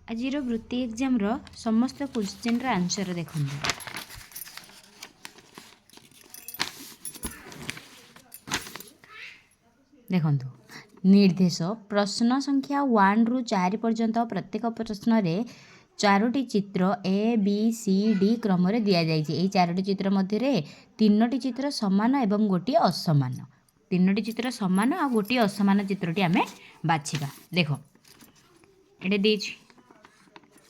आज वृत्ति एग्जाम समस्त क्वेश्चन आंसर देखते देखु निर्देश प्रश्न संख्या 1 ରୁ 4 पर्यंत प्रत्येक प्रश्न रे चारोटी चित्र ए बी सी डी क्रम रे दिया जाइए। यही चारोटी चित्र मध्य तीनोटी चित्र समान एवं गोटे असमान तीनोटी चित्र समान आ गोटे असमान चित्रटी आम बाछिबा। देख ये देछि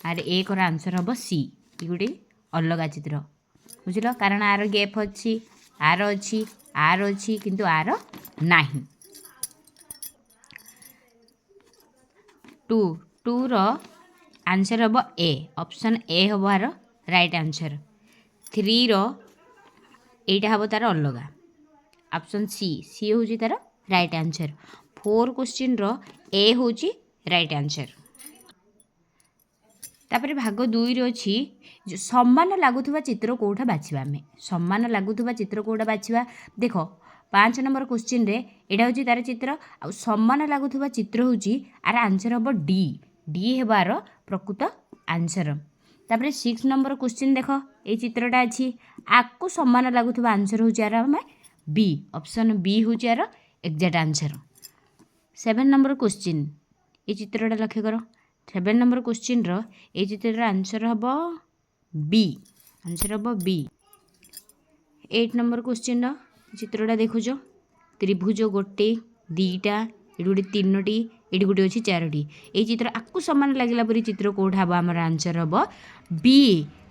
आर एक आंसर हम सी गोटे अलग चित्र बुझल कारण आर गैप अच्छी आर अच्छी किंतु आर नाही। टू रो आंसर हम ए ऑप्शन ए हम आर राइट आंसर। 3 रो एटा हम तार अलग ऑप्शन सी हूँ तार राइट आंसर। 4 क्वेश्चन रो ए हूँ राइट आंसर। तापर भाग 2 रे अच्छी समान लगुवा चित्र कौटा बाछिबा आम समान लगुवा चित्र कौटा बाछिबा। देख 5 नंबर क्वेश्चन रे एटा हूँ तार चित्र आ समान लगुवा चित्र हूँ आर आंसर हम डी डी हेबार प्रकृत आंसर। तापर 6 नंबर क्वेश्चन देख ये चित्रटा अच्छी आपको समान लगुवा आंसर हूँ यार आम बी ऑप्शन बी हूँ यार एग्जैक्ट आंसर। 7 नंबर क्वेश्चन ये चित्रटा लक्ष्य कर 7 नंबर क्वेश्चन रो ये चित्र आंसर हम बी आंसर हम बी। 8 नंबर क्वेश्चन रो चित्रटा देखुच त्रिभुज गोटे दीटा ये गोटे तीनोटी ये गोटे अच्छी चारोटी ये चित्र आपको सामान लगला परी चित्र कौटा हम आम आंसर हम बी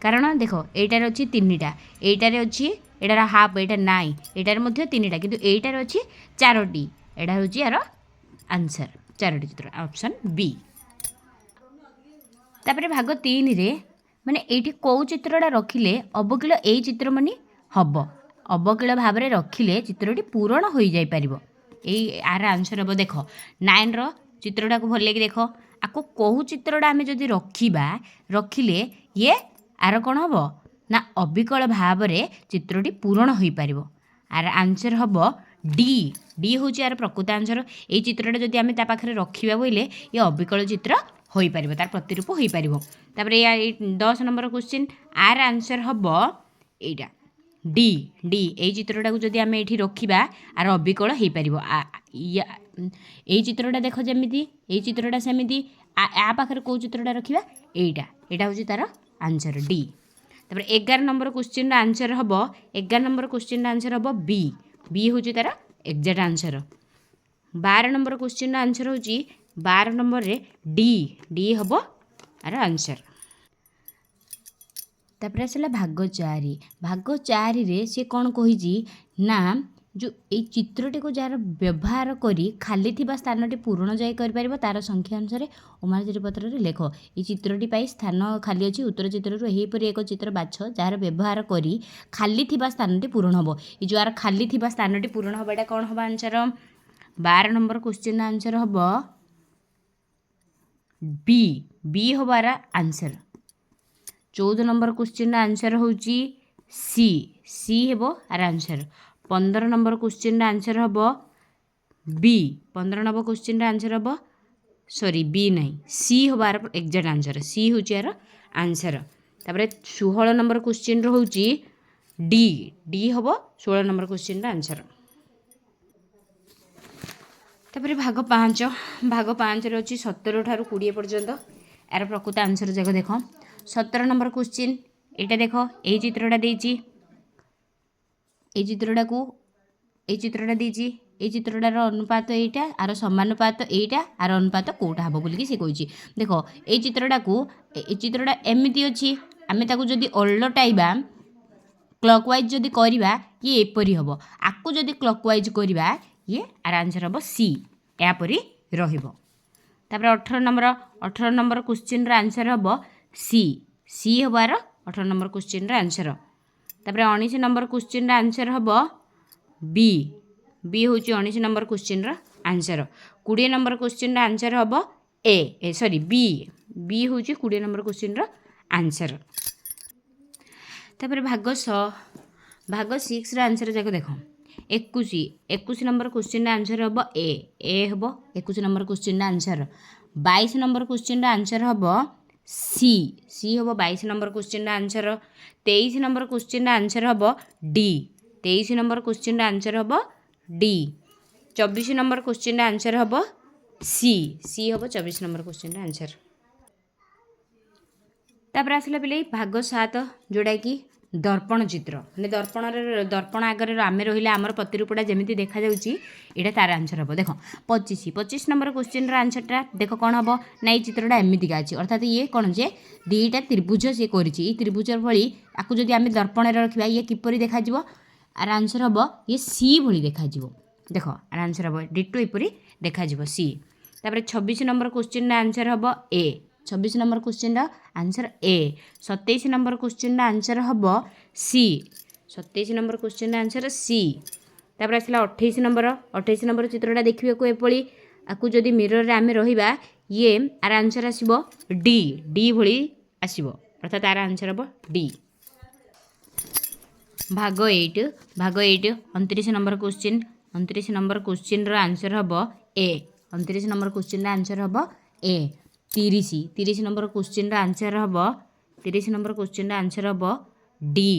कारण देख एटार अच्छी तीनटा एटार अच्छी एटार हाफ एटा नाई एटार मध्य तीनटा किंतु एटार अच्छी चारोटी एटा हूँ यार आंसर चारोटी चित्र ऑप्शन बी। तापर भाग 3 रे माने एठी कौ चित्रटा रखिले अवकिल ए चित्र माने हम अवकिल भाव में रखिले चित्रटी पूरण हो जाई परिबो। एई आर आंसर हम देख 9 रो चित्रटा को भल देख आपको कहू चित्रटा आम जदि रखिले ये आर कौन हम ना अविकल भाव में चित्रटी पूरण हो पारिबो। आर आंसर हम डी डी हूँ यार प्रकृत आंसर। ये चित्रटा जदि आम ता पाखरे रखिबा बोइले ये अविकल चित्र हो पारिबो तार प्रतिरूप हो पारिबो। तापर या 10 नंबर क्वेश्चन आर आंसर हम एटा डी डी ये चित्रटा को जदि आम ये रखा आर अविकल हो पार ये चित्रटा देख जमी ये चित्रटा सेमती आ पाखे कौ चित्रटा रखा यहाँ हूँ तार आंसर डी। तापर 11 नंबर क्वेश्चन आंसर हम 11 नंबर क्वेश्चन आंसर हम बी बी हूँ तार exact answer. 12 number question answer हूँ 12 नंबर रे डी डी हम आर आंसर। तापर आसला भाग 4 रे से कौन कही ना जो ये चित्रटी को जार व्यवहार करी खाली थिबा स्थानटी पूर्ण जाय कर तार संख्या अनुसार ओमारजरी पत्र रे लेख ये चित्रटी पाई स्थान खाली अच्छी उत्तर चित्र एहीपरि एक चित्र बाछ जार व्यवहार करी खाली थिबा स्थानटी पूर्ण हम ये जो आर खाली थिबा स्थानटी पूर्ण हम एटा कौन हम आंसर 12 नंबर क्वेश्चन आंसर हम बी बी हबार आंसर। 14 नंबर क्वेश्चन आंसर हूँ सी सी हेबो आर आंसर। 15 नंबर क्वेश्चन आंसर हम बी 15 नंबर क्वेश्चन आंसर हम सॉरी बी नहीं सी हबार एग्जैक्ट आंसर सी हूँ यार आंसर। तापर 16 नंबर क्वेश्चन हूँ डी डी हम 16 नंबर क्वेश्चन आंसर। तापर भाग 5 रे अच्छी 17 ठारू 20 पर्यंत यार प्रकृत आंसर जाक देख 17 नंबर क्वेश्चन एटा देख ये चित्रटा देछि ये चित्रटा को ये चित्रटा देछि ये चित्रटार अनुपात एटा आर समानुपात एटा आर अनुपात कोटा हम बोलिकी से कही देख ये चित्रटा को ये चित्रटा एमती अच्छी आम ताकू जदि ओलटाइबा क्लॉकवाइज जदि करवा ये एपरी हम आपको जदि क्लॉकवाइज करवा ये आर आंसर हम सी यापरी रहिबो। तापर 18 नंबर क्वेश्चन आंसर हम सी सी हबार 18 नंबर क्वेश्चन आंसर। तापर 19 नंबर क्वेश्चन आंसर हम बी बी हूँ 19 number question answer. 20 number question answer हम ए सॉरी बी बी हूँ 20 नंबर क्वेश्चन आंसर। तापर भाग 6 आंसर जाक देख 21 नंबर क्वेश्चन आंसर हम ए हम 21 number question answer. 22 number question answer हम सी सी हम 22 number question answer 23 number question answer हम डी 23 नंबर क्वेश्चन आंसर हम डी 24 नंबर क्वेश्चन आंसर हम सी सी हम 24 नंबर क्वेश्चन आंसर तापर आसला पे भाग 7 जोड़ा कि दर्पण चित्र माने दर्पण आगे आम रही आमर प्रतिरूपटा जमी देखा यहाँ तार आंसर हम देख 25 नंबर क्वेश्चन आंसरटा देख कौन हम ना ये चित्रटा एमतीका अच्छी अर्थात ये कौन जे दुईटा त्रिभुज सी कर त्रिभुज भाई आपको जब आम दर्पण रखा ये किपर देखा आर आंसर हम ये सी भली देखा देख आर आंसर हम डिटो यपरी देखा सी तापर 26 नंबर क्वेश्चन आंसर हम ए 26 number question answer A 27 number question answer हम सी 27 नंबर क्वेश्चन आंसर सी तापर आसला 28 नंबर चित्रटा देखा एपली आपको जदि मिरर आम रहा ये आर आंसर आसो डी डी भली आसो अर्थात तार आंसर हम डी भाग 8 29 नंबर क्वेश्चन आंसर हम ए 29 नंबर क्वेश्चन आंसर हम ए 30 नंबर क्वेश्चन आंसर हम 30 नंबर क्वेश्चन आंसर हम डी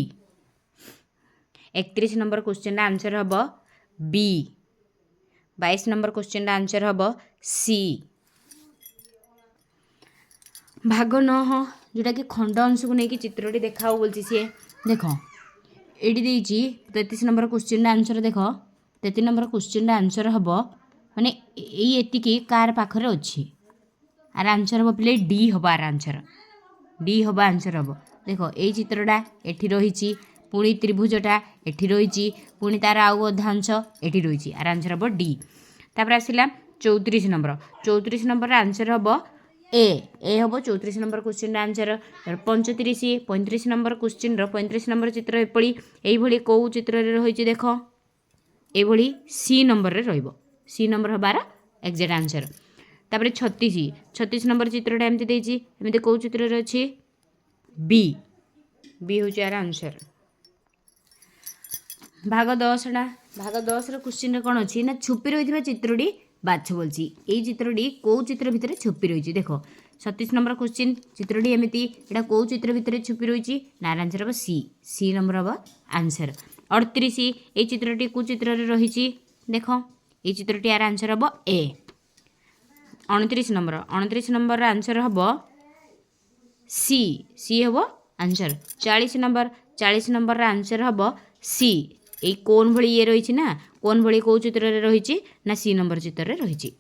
31 नंबर क्वेश्चन आंसर हम बी 22 नंबर क्वेश्चन आंसर हम सी भाग 9 जोटा कि खंड अंश को लेकिन चित्रटी देखा बोलती सी देख ये 33 नंबर क्वेश्चन आंसर देख 33 नंबर क्वेश्चन आंसर हम माने ये कार पाखरे अच्छी आर आंसर हम पे डी हम आर आंसर डी हम आंसर हम देख ये चित्रटा एठी रही पुणी त्रिभुजटा एठी रही पुणी तार आउ अधांश एठी रही आर आंसर हम डी तापर आसला 34 नंबर आंसर हम ए हम 34 number question answer 35 number question 35 number चित्र एपड़ी यही कौ चित्र रही देख ये सी नंबर सी नंबर हबार एक्जाक्ट आंसर तापर 36 नंबर चित्रटा एमती कौ चित्र अच्छी बी बी हूँ यार आंसर भाग 10 क्वेश्चन कौन अच्छी ना छुपी रही चित्रटी बाछ बोलची ये चित्रटी कौ चित्र भितर छुपी रही देख 37 नंबर क्वेश्चन चित्रटी एमती यहाँ कौ चित्र भितर छुपी रही ना आंसर हम सी सी नंबर हम आंसर 38 ये चित्रटी कौ चित्र रही देख ये चित्रटी यार आंसर हम ए 29 नंबर आंसर हम सी सी हम आंसर 40 नंबर आंसर हम सी ये कोन भली ये रही ना कोन भली कौ चित्र रही ना सी नंबर चित्र रही